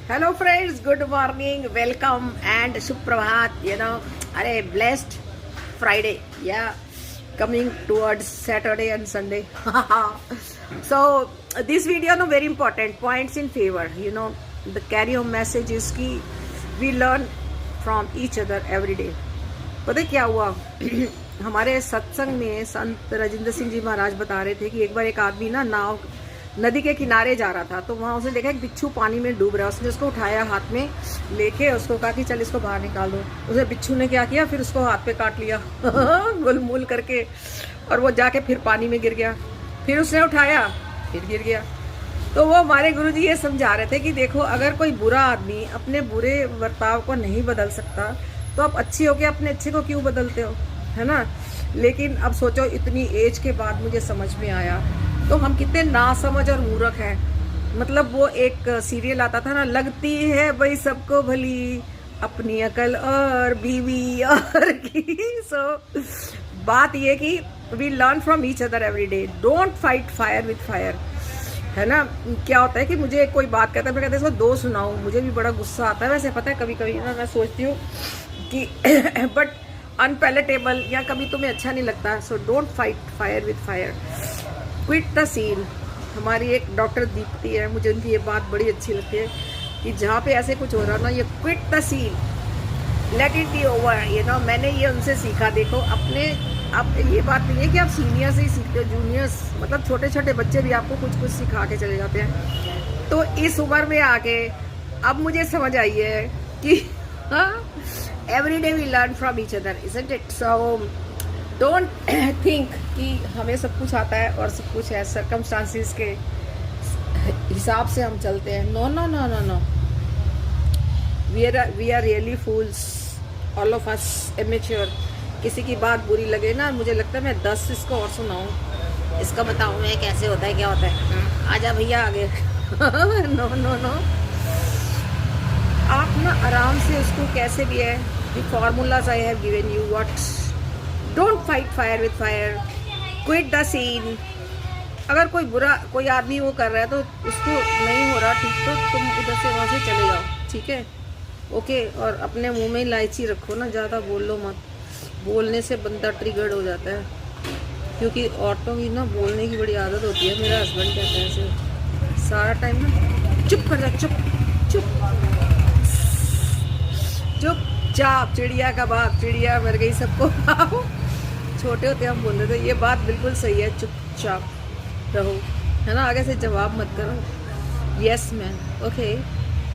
Hello friends, good morning, welcome and सुप्रभात. अरे blessed Friday, yeah, coming towards Saturday and Sunday. So this video no very important points in favor. The carry home message is कि we learn from each other every day. पता है क्या हुआ? हमारे सत्संग में संत राजेंद्र सिंह जी महाराज बता रहे थे कि एक बार एक आदमी ना नाव नदी के किनारे जा रहा था, तो वहाँ उसने देखा एक बिच्छू पानी में डूब रहा है. उसने उसको उठाया, हाथ में लेके उसको कहा कि चल इसको बाहर निकाल दो. उसे बिच्छू ने क्या किया, फिर उसको हाथ पे काट लिया गुलमुल करके, और वो जाके फिर पानी में गिर गया. फिर उसने उठाया, फिर गिर गया. तो वो हमारे गुरुजी ये समझा रहे थे कि देखो, अगर कोई बुरा आदमी अपने बुरे बर्ताव को नहीं बदल सकता तो आप अच्छी होके अपने अच्छे को क्यों बदलते हो, है ना. लेकिन अब सोचो, इतनी एज के बाद मुझे समझ में आया तो हम कितने नासमझ और मूर्ख हैं. मतलब वो एक सीरियल आता था ना, लगती है भाई सबको भली अपनी अकल और बीवी और की. सो बात ये कि we learn from each other every day. Don't fight fire with fire, है ना. क्या होता है कि मुझे कोई बात कहता है, मैं कहते हैं इसको दो सुनाऊं, मुझे भी बड़ा गुस्सा आता है. वैसे पता है कभी कभी ना मैं सोचती हूँ कि बट अनपैलेटेबल या कभी तुम्हें अच्छा नहीं लगता. So don't fight fire with fire, quit the scene. हमारी एक डॉक्टर दीप्ति है, मुझे उनकी ये बात बड़ी अच्छी लगती है कि जहाँ पे ऐसे कुछ हो रहा ना, ये quit the scene, let it be over. मैंने ये उनसे सीखा. देखो, अपने आप ये बात नहीं है कि आप सीनियर से ही सीखते हो, जूनियर्स मतलब छोटे छोटे बच्चे भी आपको कुछ कुछ सिखा के चले जाते हैं. तो इस उम्र में आके अब मुझे समझ आई है कि every day we learn from each other, isn't it. So don't think कि हमें सब कुछ आता है और सब कुछ है सर्कमस्टांसिस के हिसाब से हम चलते हैं. No no no no no, we are really fools, all of us immature. किसी की बात बुरी लगे ना, मुझे लगता है मैं 10 इसको और सुनाऊं, इसका बताऊं मैं कैसे होता है, क्या होता है. आजा भैया आगे. नो नो नो, आप ना आराम से उसको कैसे भी है, the formulas I have given you. What, don't fight fire with fire, quit the scene. अगर कोई आदमी वो कर रहा है तो उसको नहीं हो रहा ठीक, तो तुम उधर से वहाँ से चले जाओ, ठीक है, ओके. और अपने मुंह में इलायची रखो ना, ज़्यादा बोल लो मत. बोलने से बंदा ट्रिगर्ड हो जाता है, क्योंकि औरतों की ना बोलने की बड़ी आदत होती है. मेरा हस्बैंड कहता है ऐसे सारा टाइम ना, चुप कर जा, चुप चुप चुपचाप. चिड़िया का बाप, चिड़िया मर गई सबको खाओ. छोटे होते हम बोलते थे, ये बात बिल्कुल सही है, चुपचाप रहो, है ना. आगे से जवाब मत करो. Yes man, okay.